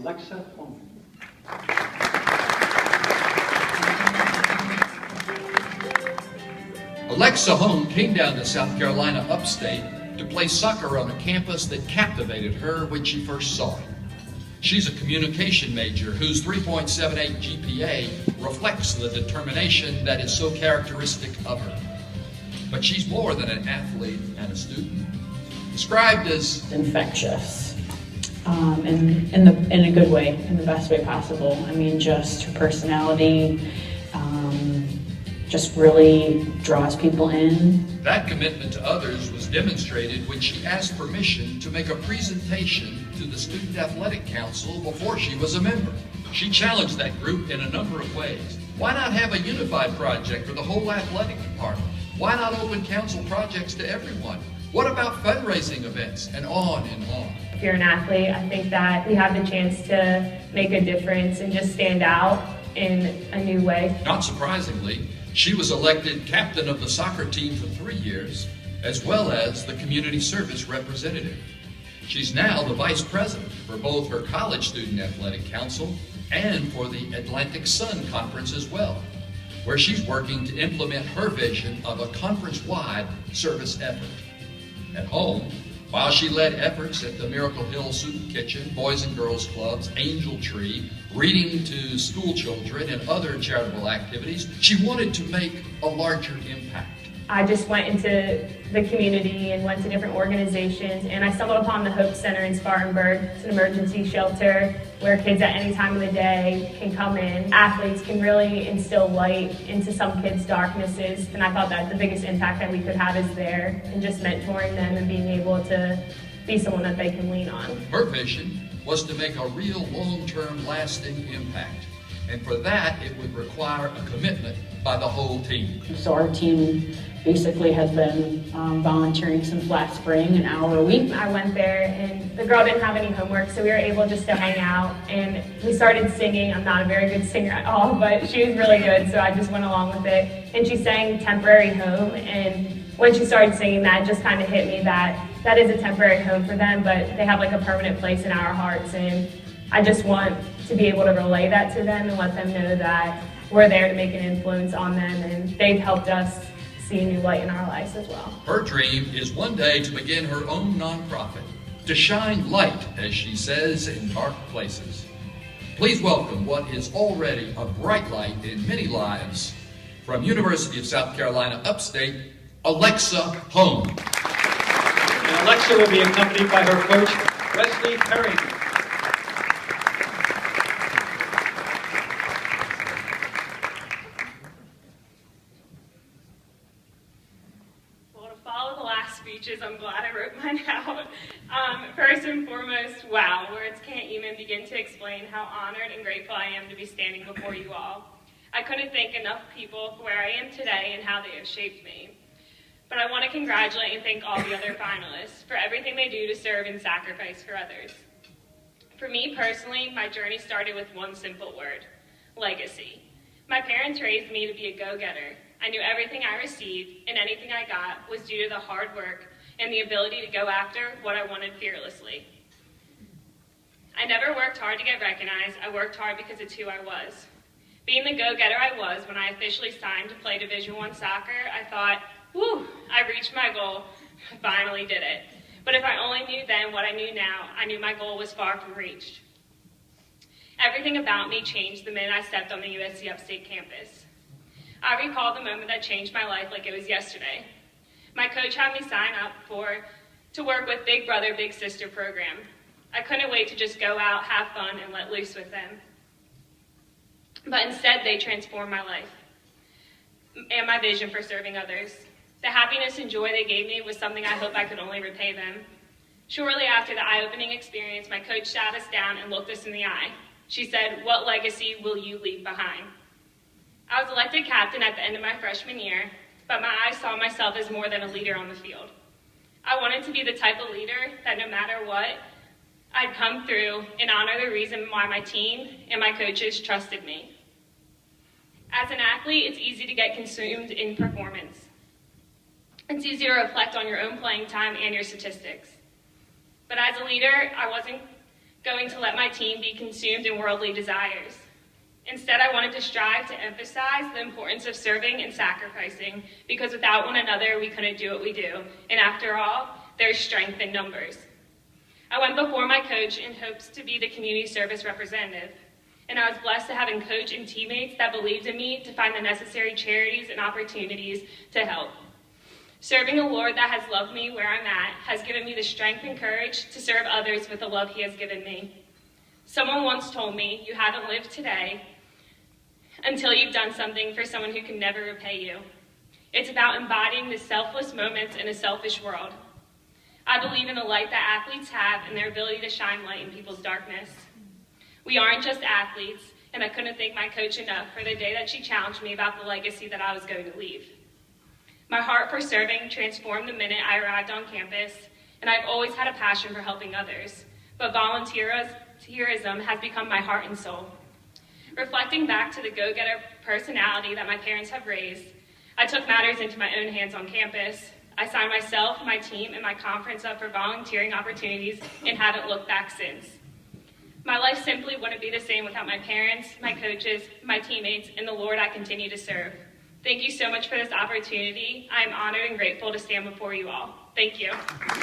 Alexa Home. Alexa Home came down to South Carolina upstate to play soccer on a campus that captivated her when she first saw it. She's a communication major whose 3.78 GPA reflects the determination that is so characteristic of her. But she's more than an athlete and a student. Described as infectious, in a good way, in the best way possible. I mean, just her personality just really draws people in. That commitment to others was demonstrated when she asked permission to make a presentation to the Student Athletic Council before she was a member. She challenged that group in a number of ways. Why not have a unified project for the whole athletic department? Why not open council projects to everyone? What about fundraising events? And on and on. If you're an athlete, I think that we have the chance to make a difference and just stand out in a new way. Not surprisingly, she was elected captain of the soccer team for 3 years, as well as the community service representative. She's now the vice president for both her college student athletic council and for the Atlantic Sun Conference as well, where she's working to implement her vision of a conference-wide service effort. At home, while she led efforts at the Miracle Hill Soup Kitchen, Boys and Girls Clubs, Angel Tree, reading to school children, and other charitable activities, she wanted to make a larger impact. I just went into the community and went to different organizations, and I stumbled upon the Hope Center in Spartanburg. It's an emergency shelter where kids at any time of the day can come in. Athletes can really instill light into some kids' darknesses, and I thought that the biggest impact that we could have is there, and just mentoring them and being able to be someone that they can lean on. Her vision was to make a real long-term lasting impact, and for that it would require a commitment by the whole team. So our team basically has been volunteering since last spring, an hour a week. I went there and the girl didn't have any homework, so we were able just to hang out, and we started singing. I'm not a very good singer at all, but she was really good, so I just went along with it. And she sang Temporary Home, and when she started singing that, it just kind of hit me that that is a temporary home for them, but they have like a permanent place in our hearts, and I just want to be able to relay that to them and let them know that we're there to make an influence on them, and they've helped us see a new light in our lives as well. Her dream is one day to begin her own nonprofit, to shine light, as she says, in dark places. Please welcome what is already a bright light in many lives, from University of South Carolina Upstate, Alexa Home. And Alexa will be accompanied by her coach, Wesley Perry. I'm glad I wrote mine out. First and foremost, wow, words can't even begin to explain how honored and grateful I am to be standing before you all. I couldn't thank enough people for where I am today and how they have shaped me. But I want to congratulate and thank all the other finalists for everything they do to serve and sacrifice for others. For me personally, my journey started with one simple word: legacy. My parents raised me to be a go-getter. I knew everything I received and anything I got was due to the hard work and the ability to go after what I wanted fearlessly. I never worked hard to get recognized. I worked hard because it's who I was. Being the go-getter I was when I officially signed to play Division I soccer, I thought, whew, I reached my goal. I finally did it. But if I only knew then what I knew now, I knew my goal was far from reached. Everything about me changed the minute I stepped on the USC Upstate campus. I recall the moment that changed my life like it was yesterday. My coach had me sign up to work with Big Brother, Big Sister program. I couldn't wait to just go out, have fun, and let loose with them. But instead, they transformed my life and my vision for serving others. The happiness and joy they gave me was something I hope I could only repay them. Shortly after the eye-opening experience, my coach sat us down and looked us in the eye. She said, "What legacy will you leave behind?" I was elected captain at the end of my freshman year, but my eyes saw myself as more than a leader on the field. I wanted to be the type of leader that no matter what, I'd come through and honor the reason why my team and my coaches trusted me. As an athlete, it's easy to get consumed in performance. It's easy to reflect on your own playing time and your statistics. But as a leader, I wasn't going to let my team be consumed in worldly desires. Instead, I wanted to strive to emphasize the importance of serving and sacrificing, because without one another, we couldn't do what we do. And after all, there's strength in numbers. I went before my coach in hopes to be the community service representative, and I was blessed to have a coach and teammates that believed in me to find the necessary charities and opportunities to help. Serving a Lord that has loved me where I'm at has given me the strength and courage to serve others with the love he has given me. Someone once told me, you haven't lived today until you've done something for someone who can never repay you. It's about embodying the selfless moments in a selfish world. I believe in the light that athletes have and their ability to shine light in people's darkness. We aren't just athletes, and I couldn't thank my coach enough for the day that she challenged me about the legacy that I was going to leave. My heart for serving transformed the minute I arrived on campus, and I've always had a passion for helping others, but volunteerism has become my heart and soul. Reflecting back to the go-getter personality that my parents have raised, I took matters into my own hands on campus. I signed myself, my team, and my conference up for volunteering opportunities and haven't looked back since. My life simply wouldn't be the same without my parents, my coaches, my teammates, and the Lord I continue to serve. Thank you so much for this opportunity. I am honored and grateful to stand before you all. Thank you.